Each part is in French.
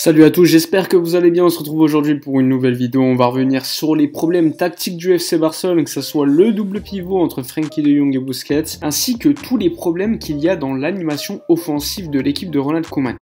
Salut à tous, j'espère que vous allez bien. On se retrouve aujourd'hui pour une nouvelle vidéo. On va revenir sur les problèmes tactiques du FC Barcelone, que ce soit le double pivot entre Frenkie de Jong et Busquets, ainsi que tous les problèmes qu'il y a dans l'animation offensive de l'équipe de Ronald Koeman.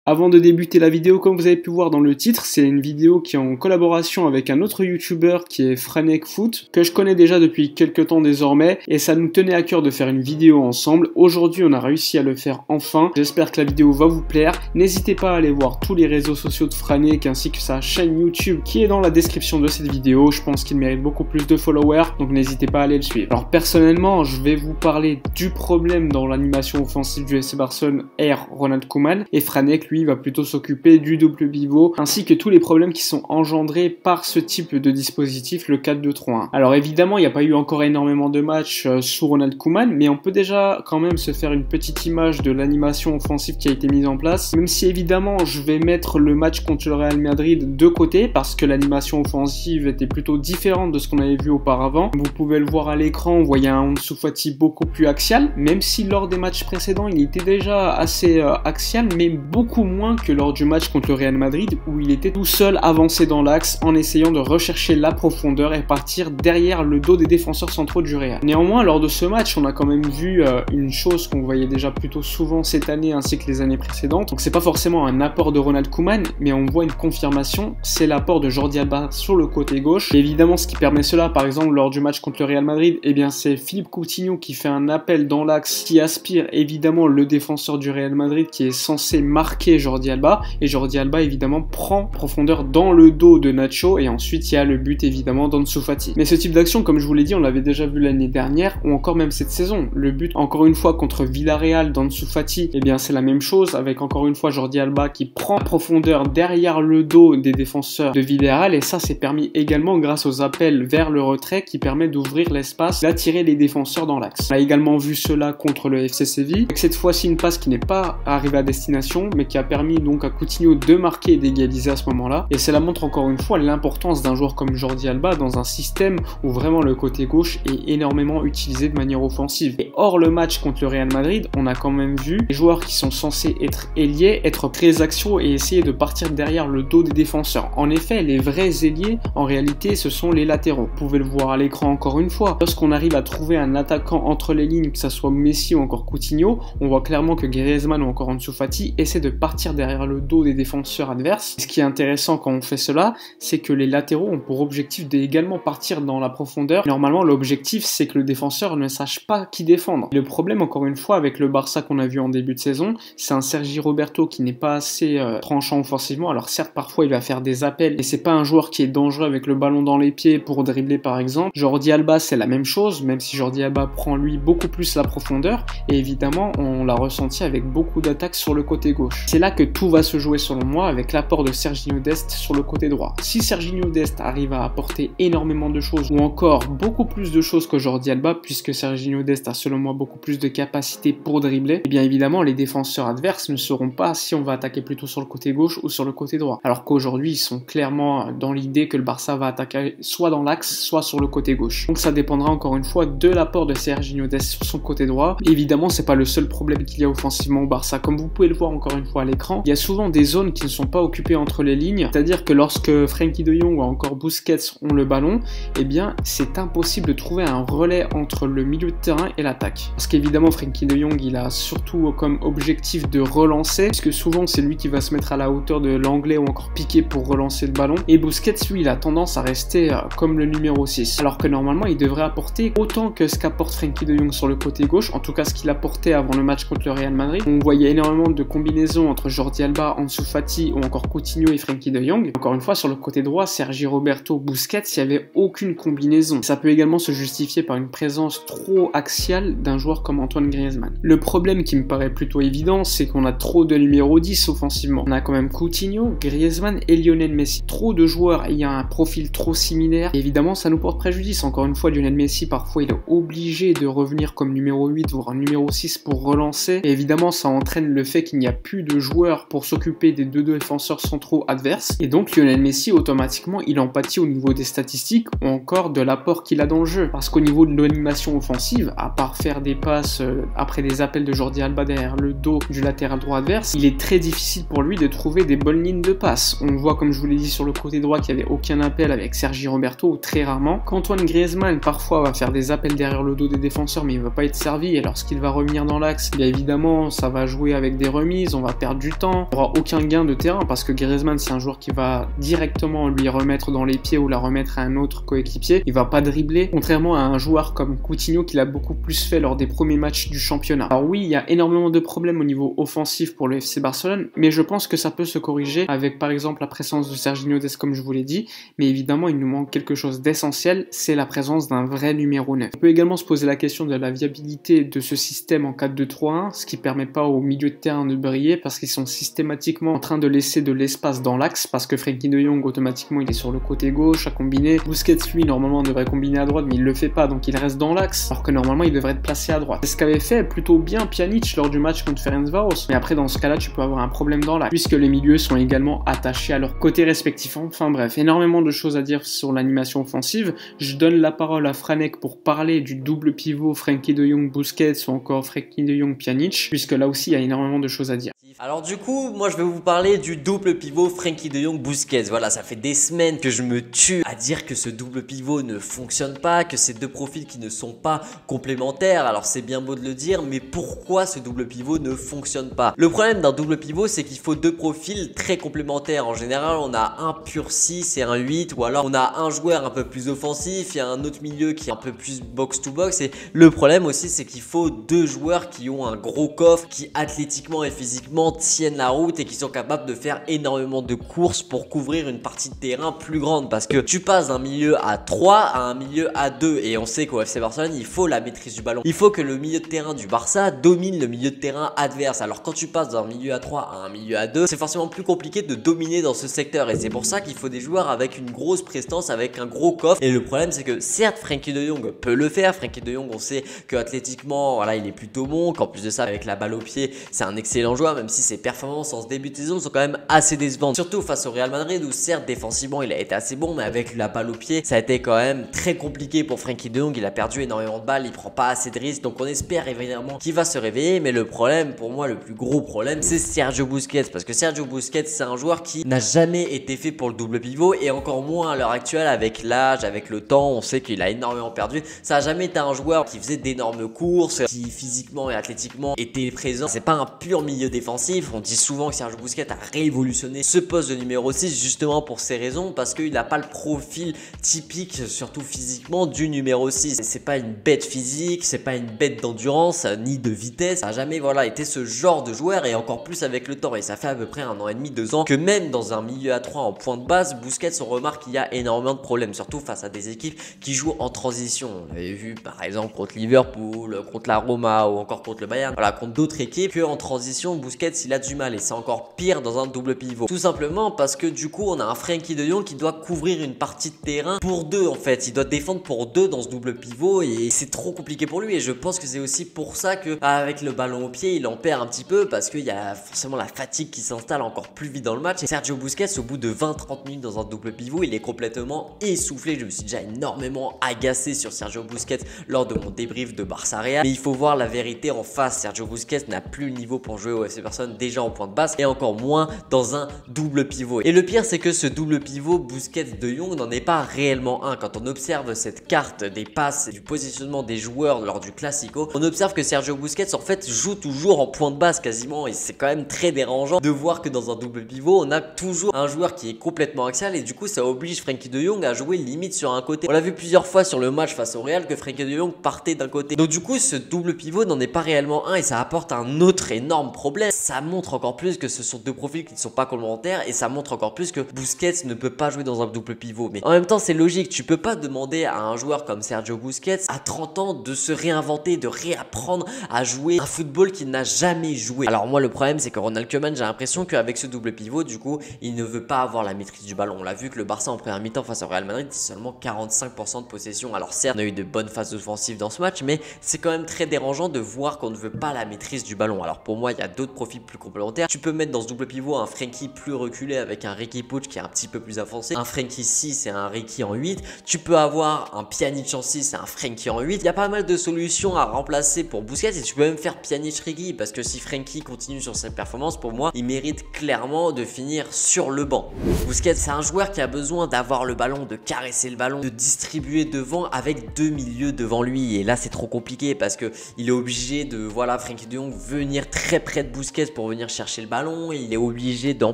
Avant de débuter la vidéo, comme vous avez pu voir dans le titre, c'est une vidéo qui est en collaboration avec un autre youtubeur qui est Franek Foot, que je connais déjà depuis quelques temps désormais, et ça nous tenait à cœur de faire une vidéo ensemble. Aujourd'hui, on a réussi à le faire enfin. J'espère que la vidéo va vous plaire. N'hésitez pas à aller voir tous les réseaux sociaux de Franek ainsi que sa chaîne YouTube qui est dans la description de cette vidéo. Je pense qu'il mérite beaucoup plus de followers, donc n'hésitez pas à aller le suivre. Alors personnellement, je vais vous parler du problème dans l'animation offensive du FC Barcelone Ronald Koeman, et Franek lui va plutôt s'occuper du double pivot ainsi que tous les problèmes qui sont engendrés par ce type de dispositif, le 4-2-3-1. Alors évidemment, il n'y a pas eu encore énormément de matchs sous Ronald Koeman, mais on peut déjà quand même se faire une petite image de l'animation offensive qui a été mise en place, même si évidemment je vais mettre le match contre le Real Madrid de côté parce que l'animation offensive était plutôt différente de ce qu'on avait vu auparavant. Vous pouvez le voir à l'écran, on voyait un Ansu Fati beaucoup plus axial, même si lors des matchs précédents il était déjà assez axial, mais beaucoup moins que lors du match contre le Real Madrid où il était tout seul avancé dans l'axe en essayant de rechercher la profondeur et partir derrière le dos des défenseurs centraux du Real. Néanmoins, lors de ce match, on a quand même vu une chose qu'on voyait déjà plutôt souvent cette année ainsi que les années précédentes. Donc c'est pas forcément un apport de Ronald Koeman, mais on voit une confirmation, c'est l'apport de Jordi Alba sur le côté gauche. Et évidemment, ce qui permet cela, par exemple lors du match contre le Real Madrid, eh bien c'est Philippe Coutinho qui fait un appel dans l'axe qui aspire évidemment le défenseur du Real Madrid qui est censé marquer Jordi Alba, et Jordi Alba évidemment prend profondeur dans le dos de Nacho, et ensuite il y a le but évidemment d'Ansu Fati. Mais ce type d'action, comme je vous l'ai dit, on l'avait déjà vu l'année dernière ou encore même cette saison. Le but encore une fois contre Villarreal d'Ansu Fati, eh bien c'est la même chose avec encore une fois Jordi Alba qui prend profondeur derrière le dos des défenseurs de Villarreal, et ça c'est permis également grâce aux appels vers le retrait qui permet d'ouvrir l'espace, d'attirer les défenseurs dans l'axe. On a également vu cela contre le FC Séville, avec cette fois-ci une passe qui n'est pas arrivée à destination mais qui a permis donc à Coutinho de marquer et d'égaliser à ce moment-là, et cela montre encore une fois l'importance d'un joueur comme Jordi Alba dans un système où vraiment le côté gauche est énormément utilisé de manière offensive. Et hors le match contre le Real Madrid, on a quand même vu les joueurs qui sont censés être ailiers être très axiaux et essayer de partir derrière le dos des défenseurs. En effet, les vrais ailiers en réalité ce sont les latéraux. Vous pouvez le voir à l'écran encore une fois. Lorsqu'on arrive à trouver un attaquant entre les lignes, que ce soit Messi ou encore Coutinho, on voit clairement que Griezmann ou encore Ansu Fati essaient de partir derrière le dos des défenseurs adverses. Ce qui est intéressant quand on fait cela, c'est que les latéraux ont pour objectif d'également partir dans la profondeur. Normalement, l'objectif, c'est que le défenseur ne sache pas qui défendre. Le problème, encore une fois, avec le Barça qu'on a vu en début de saison, c'est un Sergi Roberto qui n'est pas assez tranchant offensivement. Alors certes, parfois, il va faire des appels, et c'est pas un joueur qui est dangereux avec le ballon dans les pieds pour dribbler, par exemple. Jordi Alba, c'est la même chose, même si Jordi Alba prend, lui, beaucoup plus la profondeur, et évidemment, on l'a ressenti avec beaucoup d'attaques sur le côté gauche. C'est là que tout va se jouer selon moi avec l'apport de Serginho Dest sur le côté droit. Si Serginho Dest arrive à apporter énormément de choses ou encore beaucoup plus de choses que Jordi Alba, puisque Serginho Dest a selon moi beaucoup plus de capacité pour dribbler, et bien évidemment les défenseurs adverses ne sauront pas si on va attaquer plutôt sur le côté gauche ou sur le côté droit. Alors qu'aujourd'hui ils sont clairement dans l'idée que le Barça va attaquer soit dans l'axe soit sur le côté gauche. Donc ça dépendra encore une fois de l'apport de Serginho Dest sur son côté droit. Évidemment c'est pas le seul problème qu'il y a offensivement au Barça, comme vous pouvez le voir encore une fois à l'écran, il y a souvent des zones qui ne sont pas occupées entre les lignes, c'est-à-dire que lorsque Frenkie de Jong ou encore Busquets ont le ballon, eh bien c'est impossible de trouver un relais entre le milieu de terrain et l'attaque. Parce qu'évidemment Frenkie de Jong il a surtout comme objectif de relancer, puisque souvent c'est lui qui va se mettre à la hauteur de l'anglais ou encore piquer pour relancer le ballon, et Busquets lui il a tendance à rester comme le numéro 6, alors que normalement il devrait apporter autant que ce qu'apporte Frenkie de Jong sur le côté gauche, en tout cas ce qu'il apportait avant le match contre le Real Madrid. On voyait énormément de combinaisons entre Jordi Alba, Ansu Fati ou encore Coutinho et Frenkie de Jong. Encore une fois, sur le côté droit, Sergi Roberto, Busquets, il n'y avait aucune combinaison. Ça peut également se justifier par une présence trop axiale d'un joueur comme Antoine Griezmann. Le problème qui me paraît plutôt évident, c'est qu'on a trop de numéro 10 offensivement. On a quand même Coutinho, Griezmann et Lionel Messi. Trop de joueurs ayant un profil trop similaire. Et évidemment, ça nous porte préjudice. Encore une fois, Lionel Messi, parfois, il est obligé de revenir comme numéro 8, voire numéro 6 pour relancer. Et évidemment, ça entraîne le fait qu'il n'y a plus de joueurs joueur pour s'occuper des deux défenseurs centraux adverses. Et donc Lionel Messi, automatiquement, il en pâtit au niveau des statistiques ou encore de l'apport qu'il a dans le jeu. Parce qu'au niveau de l'animation offensive, à part faire des passes après des appels de Jordi Alba derrière le dos du latéral droit adverse, il est très difficile pour lui de trouver des bonnes lignes de passe. On voit, comme je vous l'ai dit, sur le côté droit qu'il n'y avait aucun appel avec Sergi Roberto, ou très rarement. Qu'Antoine Griezmann, parfois, va faire des appels derrière le dos des défenseurs, mais il ne va pas être servi. Et lorsqu'il va revenir dans l'axe, bien évidemment, ça va jouer avec des remises, on va perdre du temps. Il n'y aura aucun gain de terrain parce que Griezmann, c'est un joueur qui va directement lui remettre dans les pieds ou la remettre à un autre coéquipier. Il va pas dribbler, contrairement à un joueur comme Coutinho qui l'a beaucoup plus fait lors des premiers matchs du championnat. Alors oui, il y a énormément de problèmes au niveau offensif pour le FC Barcelone, mais je pense que ça peut se corriger avec par exemple la présence de Serginho Dest comme je vous l'ai dit, mais évidemment il nous manque quelque chose d'essentiel, c'est la présence d'un vrai numéro 9. On peut également se poser la question de la viabilité de ce système en 4-2-3-1, ce qui permet pas au milieu de terrain de briller parce qu'ils sont systématiquement en train de laisser de l'espace dans l'axe, parce que Frenkie de Jong automatiquement il est sur le côté gauche à combiner. Busquets lui normalement devrait combiner à droite mais il le fait pas, donc il reste dans l'axe alors que normalement il devrait être placé à droite. C'est ce qu'avait fait plutôt bien Pjanic lors du match contre Ferencváros, mais après dans ce cas là tu peux avoir un problème dans l'axe puisque les milieux sont également attachés à leur côté respectif. Enfin bref, énormément de choses à dire sur l'animation offensive. Je donne la parole à Franek pour parler du double pivot Frenkie de Jong Busquets ou encore Frenkie de Jong Pjanic, puisque là aussi il y a énormément de choses à dire. Alors du coup, moi je vais vous parler du double pivot Frenkie de Jong Busquets. Voilà, ça fait des semaines que je me tue à dire que ce double pivot ne fonctionne pas, que c'est deux profils qui ne sont pas complémentaires. Alors c'est bien beau de le dire, mais pourquoi ce double pivot ne fonctionne pas? Le problème d'un double pivot, c'est qu'il faut deux profils très complémentaires. En général, on a un pur 6 et un 8, ou alors on a un joueur un peu plus offensif et un autre milieu qui est un peu plus box-to-box. Et le problème aussi, c'est qu'il faut deux joueurs qui ont un gros coffre, qui athlétiquement et physiquement tiennent la route et qui sont capables de faire énormément de courses pour couvrir une partie de terrain plus grande, parce que tu passes d'un milieu à 3 à un milieu à 2 et on sait qu'au FC Barcelone il faut la maîtrise du ballon, il faut que le milieu de terrain du Barça domine le milieu de terrain adverse. Alors quand tu passes d'un milieu à 3 à un milieu à 2, c'est forcément plus compliqué de dominer dans ce secteur et c'est pour ça qu'il faut des joueurs avec une grosse prestance, avec un gros coffre. Et le problème c'est que certes Frenkie de Jong peut le faire, Frenkie de Jong on sait que athlétiquement voilà il est plutôt bon, qu'en plus de ça avec la balle au pied c'est un excellent joueur, même si ses performances en ce début de saison sont quand même assez décevantes, surtout face au Real Madrid où certes défensivement il a été assez bon, mais avec la balle au pied ça a été quand même très compliqué pour Frenkie de Jong. Il a perdu énormément de balles, il prend pas assez de risques, donc on espère évidemment qu'il va se réveiller. Mais le problème pour moi, le plus gros problème, c'est Sergio Busquets, parce que Sergio Busquets c'est un joueur qui n'a jamais été fait pour le double pivot et encore moins à l'heure actuelle avec l'âge, avec le temps. On sait qu'il a énormément perdu, ça a jamais été un joueur qui faisait d'énormes courses, qui physiquement et athlétiquement était présent. C'est pas un pur milieu défensif. On dit souvent que Sergio Busquets a révolutionné ce poste de numéro 6 justement pour ces raisons, parce qu'il n'a pas le profil typique, surtout physiquement, du numéro 6. C'est pas une bête physique, c'est pas une bête d'endurance ni de vitesse, ça a jamais voilà été ce genre de joueur, et encore plus avec le temps. Et ça fait à peu près 1 an et demi, 2 ans que même dans un milieu à 3 en point de base, Busquets on remarque qu'il y a énormément de problèmes, surtout face à des équipes qui jouent en transition. On l'avait vu par exemple contre Liverpool, contre la Roma ou encore contre le Bayern, voilà, contre d'autres équipes, que en transition Busquets il a du mal, et c'est encore pire dans un double pivot. Tout simplement parce que du coup on a un Frenkie de Jong qui doit couvrir une partie de terrain pour deux en fait, il doit défendre pour deux dans ce double pivot et c'est trop compliqué pour lui. Et je pense que c'est aussi pour ça que avec le ballon au pied il en perd un petit peu, parce qu'il y a forcément la fatigue qui s'installe encore plus vite dans le match. Et Sergio Busquets au bout de 20-30 minutes dans un double pivot il est complètement essoufflé. Je me suis déjà énormément agacé sur Sergio Busquets lors de mon débrief de Barça Real, mais il faut voir la vérité en face. Sergio Busquets n'a plus le niveau pour jouer au FC Barcelone, déjà en point de base et encore moins dans un double pivot. Et le pire c'est que ce double pivot Busquets de Jong n'en est pas réellement un. Quand on observe cette carte des passes et du positionnement des joueurs lors du Classico, on observe que Sergio Busquets en fait joue toujours en point de base quasiment, et c'est quand même très dérangeant de voir que dans un double pivot on a toujours un joueur qui est complètement axial, et du coup ça oblige Frenkie de Jong à jouer limite sur un côté. On l'a vu plusieurs fois sur le match face au Real que Frenkie de Jong partait d'un côté, donc du coup ce double pivot n'en est pas réellement un, et ça apporte un autre énorme problème. Ça montre encore plus que ce sont deux profils qui ne sont pas complémentaires, et ça montre encore plus que Busquets ne peut pas jouer dans un double pivot. Mais en même temps c'est logique, tu peux pas demander à un joueur comme Sergio Busquets à 30 ans de se réinventer, de réapprendre à jouer un football qu'il n'a jamais joué. Alors moi le problème c'est que Ronald Koeman, j'ai l'impression qu'avec ce double pivot du coup il ne veut pas avoir la maîtrise du ballon. On l'a vu que le Barça en première mi-temps face au Real Madrid c'est seulement 45% de possession. Alors certes on a eu de bonnes phases offensives dans ce match, mais c'est quand même très dérangeant de voir qu'on ne veut pas la maîtrise du ballon. Alors pour moi il y a d'autres profils profils plus complémentaires. Tu peux mettre dans ce double pivot un Frenkie plus reculé avec un Riqui Puig qui est un petit peu plus avancé, un Frenkie 6 et un Riqui en 8. Tu peux avoir un Pjanic en 6 et un Frenkie en 8. Il y a pas mal de solutions à remplacer pour Busquets et tu peux même faire Pjanic-Riqui parce que si Frenkie continue sur sa performance, pour moi, il mérite clairement de finir sur le banc. Busquets, c'est un joueur qui a besoin d'avoir le ballon, de caresser le ballon, de distribuer devant avec deux milieux devant lui. Et là, c'est trop compliqué parce que il est obligé de, voilà, Frenkie de Jong venir très près de Busquets pour venir chercher le ballon. Et il est obligé d'en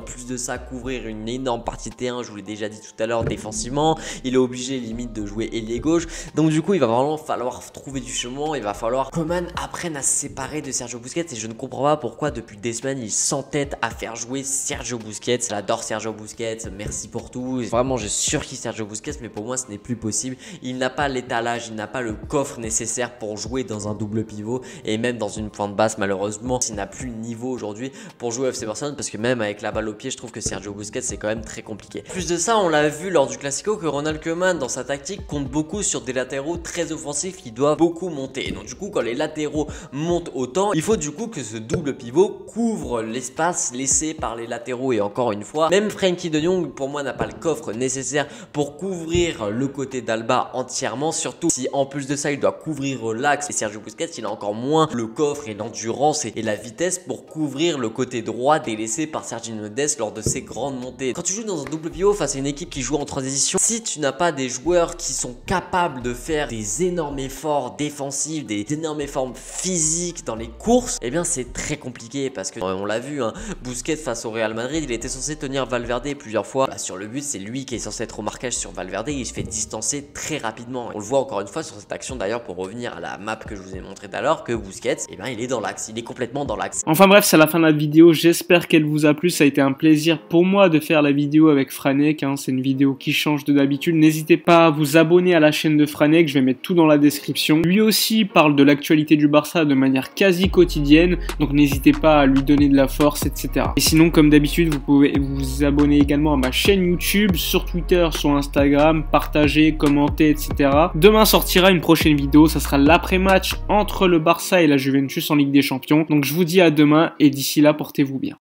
plus de ça couvrir une énorme partie de terrain, je vous l'ai déjà dit tout à l'heure, défensivement. Il est obligé limite de jouer ailier gauche. Donc du coup, il va vraiment falloir trouver du chemin. Il va falloir que Coman apprenne à se séparer de Sergio Busquets. Et je ne comprends pas pourquoi depuis des semaines, il s'entête à faire jouer Sergio Busquets. J'adore Sergio Busquets, merci pour tout. Vraiment, je surkiffe Sergio Busquets, mais pour moi, ce n'est plus possible. Il n'a pas l'étalage, il n'a pas le coffre nécessaire pour jouer dans un double pivot et même dans une pointe basse. Malheureusement, il n'a plus le niveau aujourd'hui pour jouer au FC Barcelone parce que même avec la balle au pied, je trouve que Sergio Busquets, c'est quand même très compliqué. Plus de ça, on l'a vu lors du Classico que Ronald Koeman, dans sa tactique, compte beaucoup sur des latéraux très offensifs qui doivent beaucoup monter. Et donc du coup, quand les latéraux montent autant, il faut du coup que ce double pivot couvre l'espace laissé par les latéraux. Et encore une fois, même Frenkie de Jong, pour moi, n'a pas le coffre nécessaire pour couvrir le côté d'Alba entièrement, surtout si en plus de ça, il doit couvrir l'axe. Et Sergio Busquets, il a encore moins le coffre et l'endurance et la vitesse pour couvrir le côté droit délaissé par Sergio Dest lors de ses grandes montées. Quand tu joues dans un double pivot face à une équipe qui joue en transition, si tu n'as pas des joueurs qui sont capables de faire des énormes efforts défensifs, des énormes efforts physiques dans les courses, eh bien c'est très compliqué parce que on l'a vu, hein, Busquets face au Real Madrid, il était censé tenir Valverde plusieurs fois sur le but. C'est lui qui est censé être au marquage sur Valverde. Il se fait distancer très rapidement. On le voit encore une fois sur cette action d'ailleurs, pour revenir à la map que je vous ai montré tout à l'heure, que Busquets, eh bien, il est dans l'axe, il est complètement dans l'axe. Enfin bref, c'est la fin de la vidéo. J'espère qu'elle vous a plu. Ça a été un plaisir pour moi de faire la vidéo avec Franek, hein. C'est une vidéo qui change de d'habitude. N'hésitez pas à vous abonner à la chaîne de Franek. Je vais mettre tout dans la description. Lui aussi parle de l'actualité du Barça de manière quasi quotidienne. Donc n'hésitez pas à lui donner de la force, etc. Et sinon, comme d'habitude, vous pouvez vous abonner également à ma chaîne YouTube, sur Twitter, sur Instagram, partager, commenter, etc. Demain sortira une prochaine vidéo. Ça sera l'après-match entre le Barça et la Juventus en Ligue des Champions. Donc je vous dis à demain et d'ici là, portez-vous bien.